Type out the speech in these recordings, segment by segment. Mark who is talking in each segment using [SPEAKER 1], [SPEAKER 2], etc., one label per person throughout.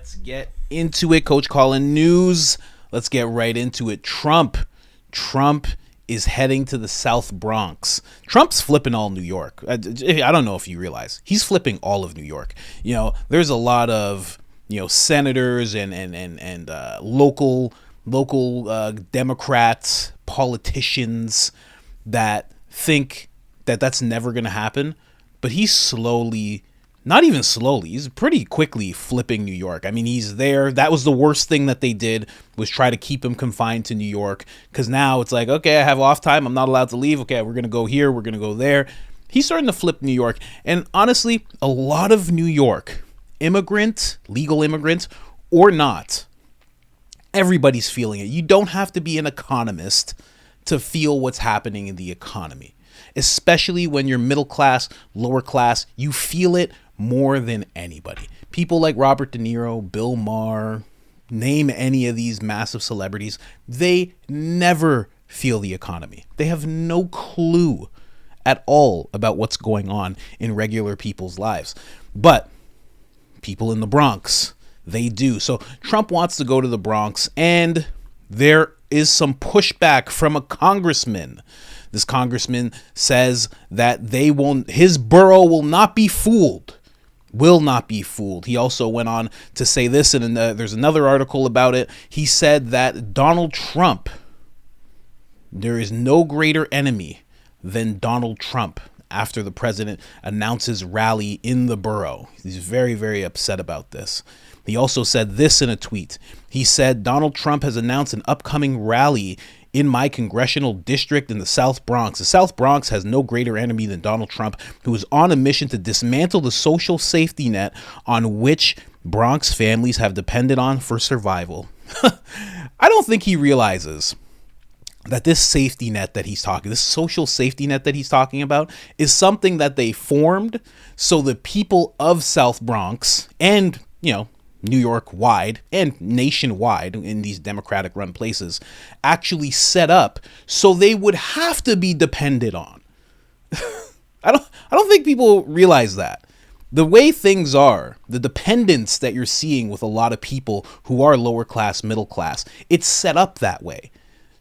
[SPEAKER 1] Let's get into it, Coach Colin news. Let's get right into it. Trump is heading to the South Bronx. Trump's flipping all New York. I don't know if you realize he's flipping all of New York. You know, there's a lot of senators and local Democrats, politicians that think that that's never going to happen, but he's slowly. Not even slowly. He's pretty quickly flipping New York. I mean, he's there. That was the worst thing that they did, was try to keep him confined to New York. Because now it's like, okay, I have off time. I'm not allowed to leave. Okay, we're going to go here. We're going to go there. He's starting to flip New York. And honestly, a lot of New York, legal immigrants or not, everybody's feeling it. You don't have to be an economist to feel what's happening in the economy. Especially when you're middle class, lower class, you feel it more than anybody. People like Robert De Niro, Bill Maher, name any of these massive celebrities, they never feel the economy. They have no clue at all about what's going on in regular people's lives. But people in the Bronx, they do. So Trump wants to go to the Bronx, and there is some pushback from a congressman. This congressman says that his borough will not be fooled. Will not be fooled. He also went on to say this, and there's another article about it. He said that Donald Trump, there is no greater enemy than Donald Trump after the president announces rally in the borough. He's very, very upset about this. He also said this in a tweet. He said, Donald Trump has announced an upcoming rally in my congressional district in the South Bronx. The South Bronx has no greater enemy than Donald Trump, who is on a mission to dismantle the social safety net on which Bronx families have depended on for survival. I don't think he realizes that this safety net that this social safety net that he's talking about is something that they formed so the people of South Bronx and, New York wide and nationwide in these Democratic run places actually set up so they would have to be depended on. I don't think people realize that. The way things are, the dependence that you're seeing with a lot of people who are lower class, middle class, it's set up that way.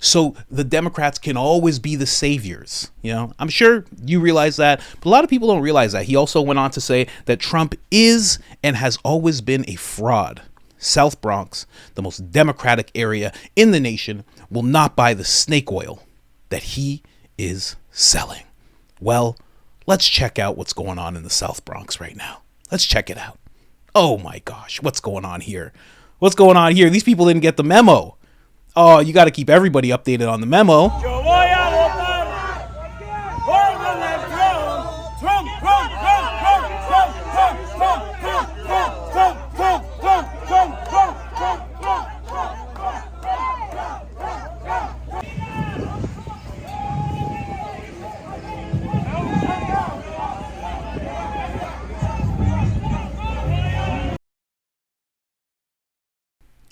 [SPEAKER 1] So the Democrats can always be the saviors. I'm sure you realize that, but a lot of people don't realize that. He also went on to say that Trump is and has always been a fraud. South Bronx, the most democratic area in the nation, will not buy the snake oil that he is selling. Well, let's check out what's going on in the South Bronx right now. Let's check it out. Oh my gosh, what's going on here? What's going on here? These people didn't get the memo. Oh, you got to keep everybody updated on the memo.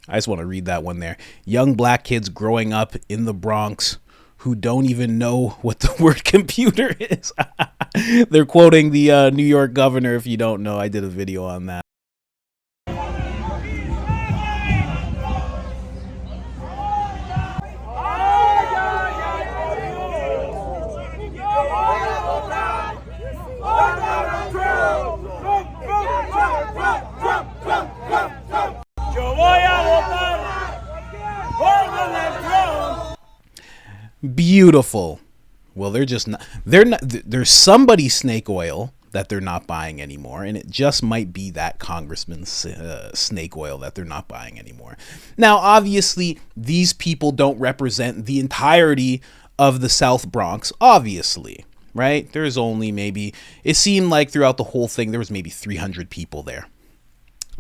[SPEAKER 1] I just want to read that one there. Young black kids growing up in the Bronx who don't even know what the word computer is. They're quoting the New York governor. If you don't know, I did a video on that. Beautiful. Well, there's somebody's snake oil that they're not buying anymore, and it just might be that congressman's snake oil that they're not buying anymore. Now, obviously, these people don't represent the entirety of the South Bronx, obviously, right? There's only it seemed like throughout the whole thing, there was maybe 300 people there.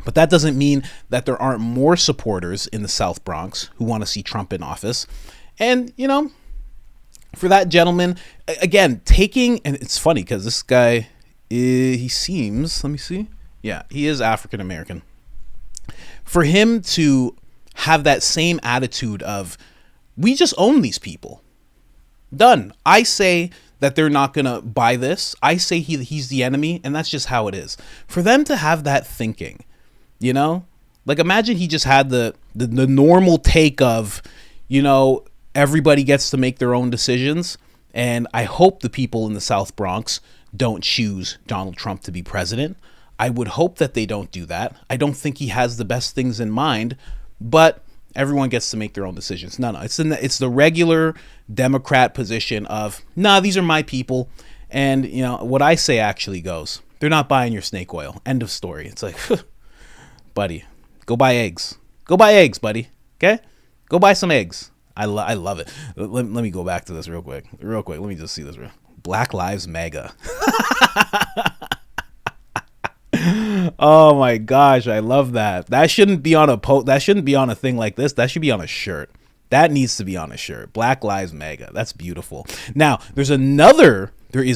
[SPEAKER 1] But that doesn't mean that there aren't more supporters in the South Bronx who want to see Trump in office. And, for that gentleman, again, and it's funny because this guy, he seems, let me see. Yeah, he is African American. For him to have that same attitude of, we just own these people. Done. I say that they're not going to buy this. I say he's the enemy, and that's just how it is. For them to have that thinking, Like, imagine he just had the normal take of, everybody gets to make their own decisions. And I hope the people in the South Bronx don't choose Donald Trump to be president. I would hope that they don't do that. I don't think he has the best things in mind, but everyone gets to make their own decisions. No, it's the regular Democrat position of, nah, these are my people. And, what I say actually goes. They're not buying your snake oil. End of story. It's like, buddy, go buy eggs. Go buy eggs, buddy. Okay? Go buy some eggs. I love it. Let me go back to this real quick. Let me just see this. Black Lives Mega. Oh my gosh, I love that. That shouldn't be on that shouldn't be on a thing like this. That should be on a shirt. That needs to be on a shirt. Black Lives Mega. That's beautiful. Now, there is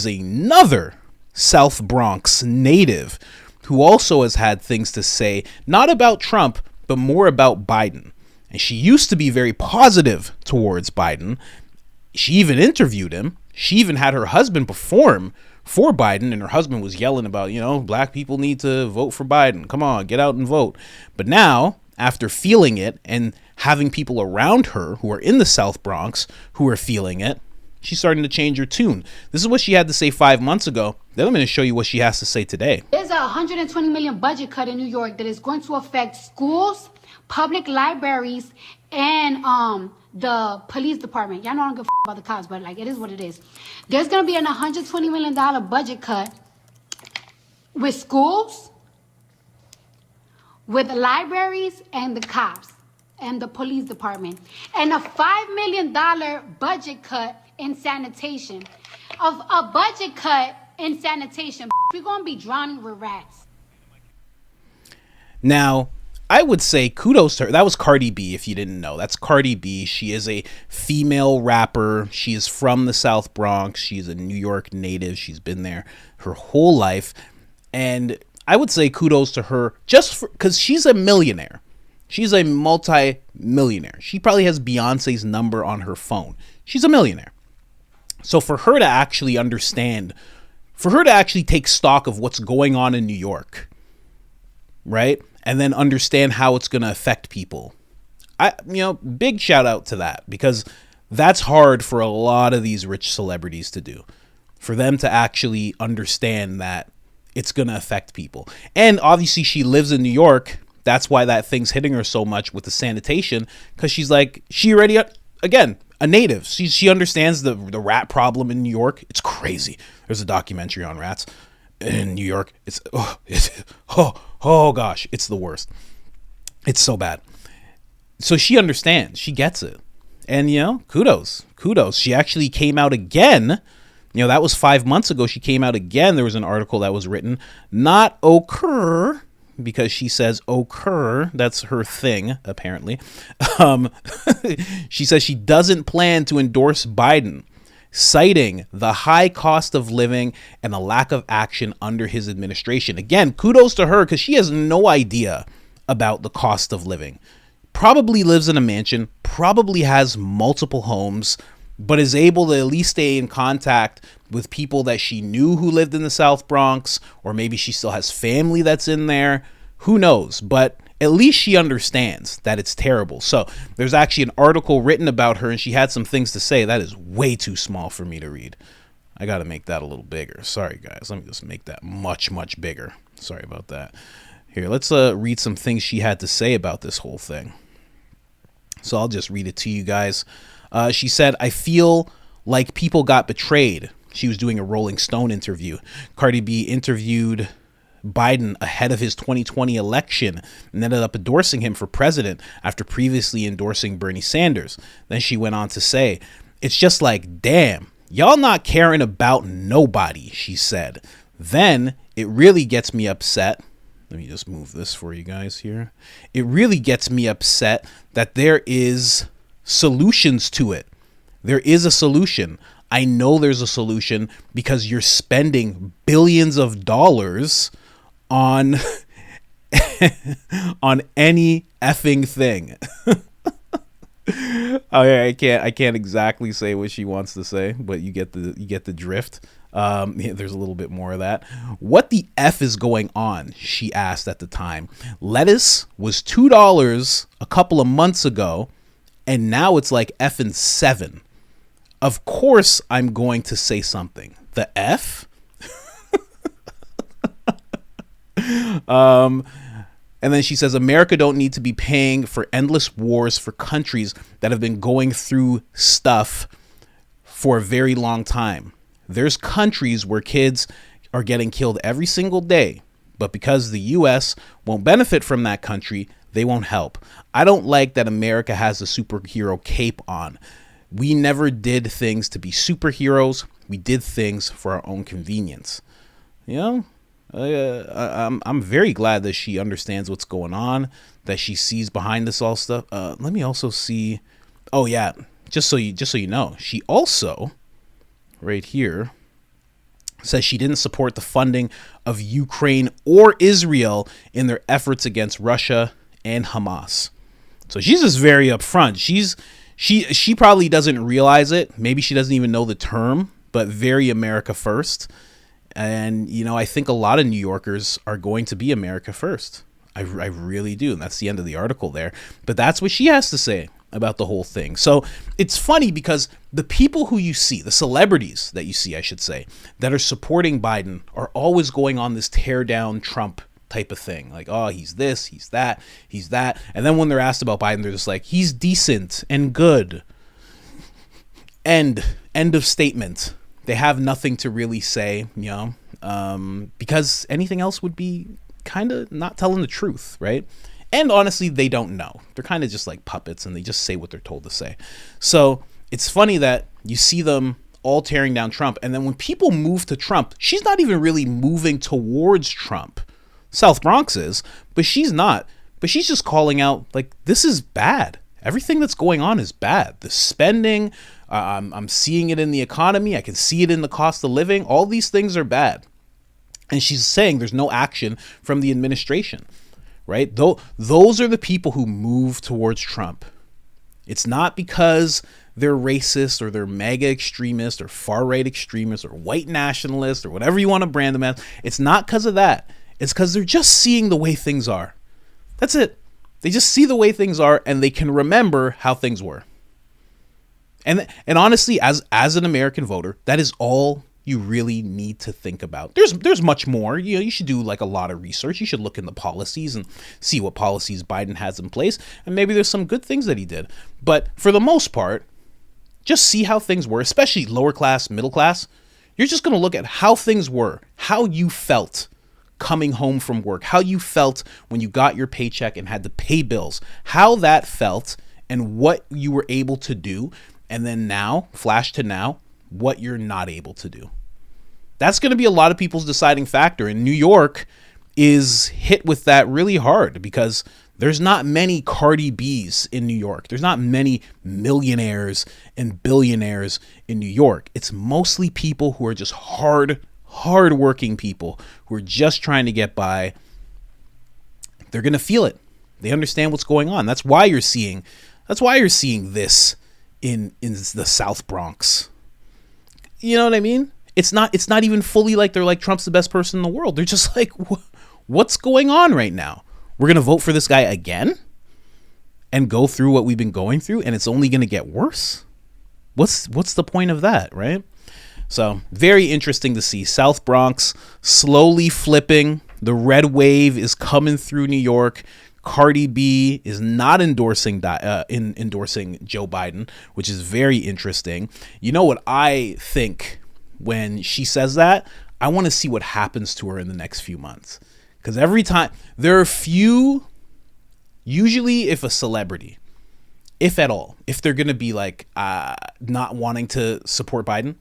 [SPEAKER 1] another South Bronx native who also has had things to say, not about Trump, but more about Biden. And she used to be very positive towards Biden. She even interviewed him. She even had her husband perform for Biden, and her husband was yelling about, black people need to vote for Biden. Come on, get out and vote. But now, after feeling it and having people around her who are in the South Bronx who are feeling it, she's starting to change her tune. This is what she had to say 5 months ago. Then I'm going to show you what she has to say today.
[SPEAKER 2] There's a $120 million budget cut in New York that is going to affect schools, public libraries, and the police department. Y'all know I don't give a about the cops, but it is what it is. There's going to be an $120 million budget cut with schools, with libraries, and the cops, and the police department. And a $5 million budget cut in sanitation. Of a budget cut in sanitation, we're going to be drowning with rats.
[SPEAKER 1] Now, I would say kudos to her. That was Cardi B, if you didn't know. That's Cardi B. She is a female rapper. She is from the South Bronx. She's a New York native. She's been there her whole life. And I would say kudos to her just because she's a millionaire. She's a multi-millionaire. She probably has Beyonce's number on her phone. She's a millionaire. So for her to actually understand, for her to actually take stock of what's going on in New York, right? And then understand how it's going to affect people. Big shout out to that, because that's hard for a lot of these rich celebrities to do, for them to actually understand that it's going to affect people. And obviously she lives in New York. That's why that thing's hitting her so much with the sanitation, because she already, again, a native. She understands the rat problem in New York. It's crazy. There's a documentary on rats in New York. Oh gosh, it's the worst. It's so bad. So she understands. She gets it. And, kudos. She actually came out again. That was 5 months ago. She came out again. There was an article that was written, not occur, because she says occur. That's her thing, apparently. She says she doesn't plan to endorse Biden, citing the high cost of living and the lack of action under his administration. Again, kudos to her, because she has no idea about the cost of living. Probably lives in a mansion, probably has multiple homes, but is able to at least stay in contact with people that she knew who lived in the South Bronx, or maybe she still has family that's in there. Who knows? But at least she understands that it's terrible. So there's actually an article written about her, and she had some things to say. That is way too small for me to read. I got to make that a little bigger. Sorry, guys. Let me just make that much, much bigger. Sorry about that. Here, let's read some things she had to say about this whole thing. So I'll just read it to you guys. She said, I feel like people got betrayed. She was doing a Rolling Stone interview. Cardi B interviewed Biden ahead of his 2020 election and ended up endorsing him for president after previously endorsing Bernie Sanders. Then she went on to say, it's just like, damn, y'all not caring about nobody, she said. Then it really gets me upset. Let me just move this for you guys here. It really gets me upset that there is solutions to it. There is a solution. I know there's a solution because you're spending billions of dollars on on any effing thing. Okay, I can't exactly say what she wants to say, but you get the drift. Yeah, there's a little bit more of that. What the F is going on? She asked at the time. Lettuce was $2 a couple of months ago, and now it's like effing $7. Of course, I'm going to say something. The F? And then she says, America don't need to be paying for endless wars for countries that have been going through stuff for a very long time. There's countries where kids are getting killed every single day, but because the U.S. won't benefit from that country, they won't help. I don't like that America has a superhero cape on. We never did things to be superheroes. We did things for our own convenience. You know? I'm very glad that she understands what's going on, that she sees behind this all stuff. Let me also see. Oh yeah, just so you know, she also right here says she didn't support the funding of Ukraine or Israel in their efforts against Russia and Hamas. So she's just very upfront. She probably doesn't realize it. Maybe she doesn't even know the term, but very America first. And, you know, I think a lot of New Yorkers are going to be America first. I really do. And that's the end of the article there. But that's what she has to say about the whole thing. So it's funny because the people who you see, the celebrities that you see, I should say, that are supporting Biden are always going on this tear down Trump type of thing. Like, oh, he's this, he's that, he's that. And then when they're asked about Biden, they're just like, he's decent and good. End of statement. They have nothing to really say, you know, because anything else would be kind of not telling the truth, right? And honestly, they don't know. They're kind of just like puppets and they just say what they're told to say. So it's funny that you see them all tearing down Trump. And then when people move to Trump, she's not even really moving towards Trump. South Bronx is, but she's not. But she's just calling out like, this is bad. Everything that's going on is bad. The spending, I'm seeing it in the economy. I can see it in the cost of living. All these things are bad. And she's saying there's no action from the administration, right? Those are the people who move towards Trump. It's not because they're racist or they're mega extremist or far right extremist or white nationalist or whatever you want to brand them as. It's not because of that. It's because they're just seeing the way things are. That's it. They just see the way things are and they can remember how things were. And honestly, as an American voter, that is all you really need to think about. There's much more. You know, you should do like a lot of research. You should look in the policies and see what policies Biden has in place. And maybe there's some good things that he did. But for the most part, just see how things were, especially lower class, middle class. You're just going to look at how things were, how you felt coming home from work, how you felt when you got your paycheck and had to pay bills, how that felt and what you were able to do. And then now, flash to now, what you're not able to do. That's going to be a lot of people's deciding factor. And New York is hit with that really hard because there's not many Cardi B's in New York. There's not many millionaires and billionaires in New York. It's mostly people who are just hard-working people who are just trying to get by. They're going to feel it. They understand what's going on. That's why you're seeing this in the South Bronx. You know what I mean? It's not even fully like they're like Trump's the best person in the world. They're just like, what's going on right now? We're going to vote for this guy again and go through what we've been going through and it's only going to get worse. What's the point of that, right? So very interesting to see South Bronx slowly flipping. The red wave is coming through New York. Cardi B is not endorsing Joe Biden, which is very interesting. You know what I think when she says that? I want to see what happens to her in the next few months. Because every time, there are few, usually if a celebrity, if at all, if they're going to be like not wanting to support Biden,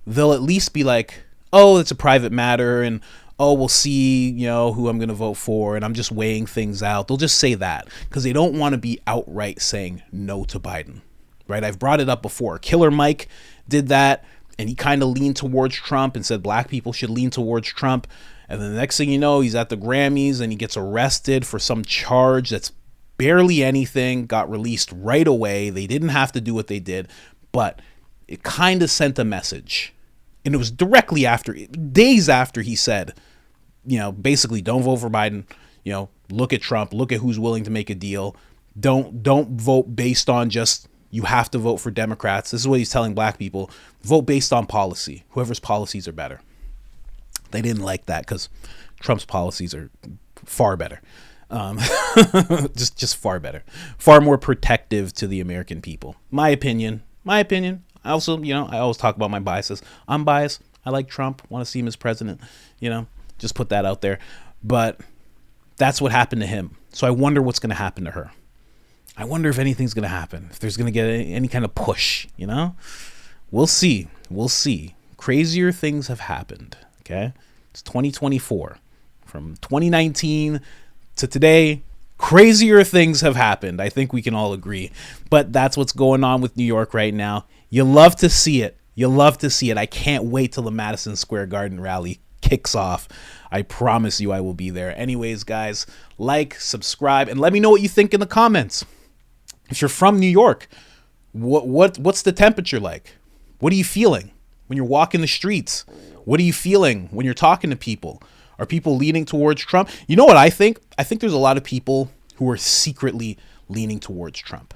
[SPEAKER 1] they'll at least be like, oh, it's a private matter and oh, we'll see, you know, who I'm going to vote for and I'm just weighing things out. They'll just say that because they don't want to be outright saying no to Biden, right? I've brought it up before. Killer Mike did that and he kind of leaned towards Trump and said black people should lean towards Trump. And then the next thing you know, he's at the Grammys and he gets arrested for some charge that's barely anything, got released right away. They didn't have to do what they did, but it kind of sent a message And it was directly after, days after he said, basically don't vote for Biden. Look at Trump, look at who's willing to make a deal. Don't vote based on just, you have to vote for Democrats. This is what he's telling black people. Vote based on policy, whoever's policies are better. They didn't like that because Trump's policies are far better. Just far better, far more protective to the American people. My opinion. I also, I always talk about my biases. I'm biased. I like Trump, want to see him as president, just put that out there. But that's what happened to him. So I wonder what's going to happen to her. I wonder if anything's going to happen, if there's going to get any kind of push, We'll see. Crazier things have happened. Okay. It's 2024. From 2019 to today, crazier things have happened. I think we can all agree. But that's what's going on with New York right now. You love to see it. I can't wait till the Madison Square Garden rally kicks off. I promise you I will be there. Anyways, guys, like, subscribe, and let me know what you think in the comments. If you're from New York, what's the temperature like? What are you feeling when you're walking the streets? What are you feeling when you're talking to people? Are people leaning towards Trump? You know what I think? I think there's a lot of people who are secretly leaning towards Trump.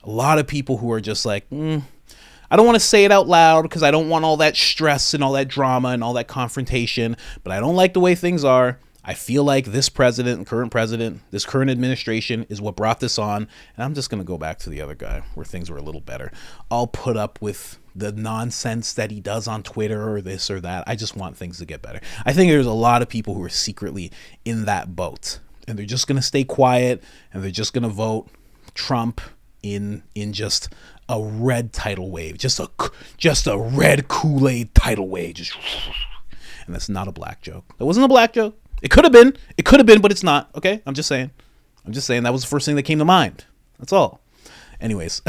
[SPEAKER 1] A lot of people who are just like, I don't want to say it out loud because I don't want all that stress and all that drama and all that confrontation, but I don't like the way things are. I feel like this current president, this current administration is what brought this on. And I'm just going to go back to the other guy where things were a little better. I'll put up with the nonsense that he does on Twitter or this or that. I just want things to get better. I think there's a lot of people who are secretly in that boat, and they're just going to stay quiet, and they're just going to vote Trump in just a red tidal wave, just a red Kool-Aid tidal wave. And that's not a black joke. That wasn't a black joke. It could have been, but it's not. Okay. I'm just saying that was the first thing that came to mind. That's all. Anyways,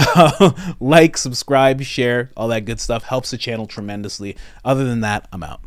[SPEAKER 1] like, subscribe, share, all that good stuff helps the channel tremendously. Other than that, I'm out.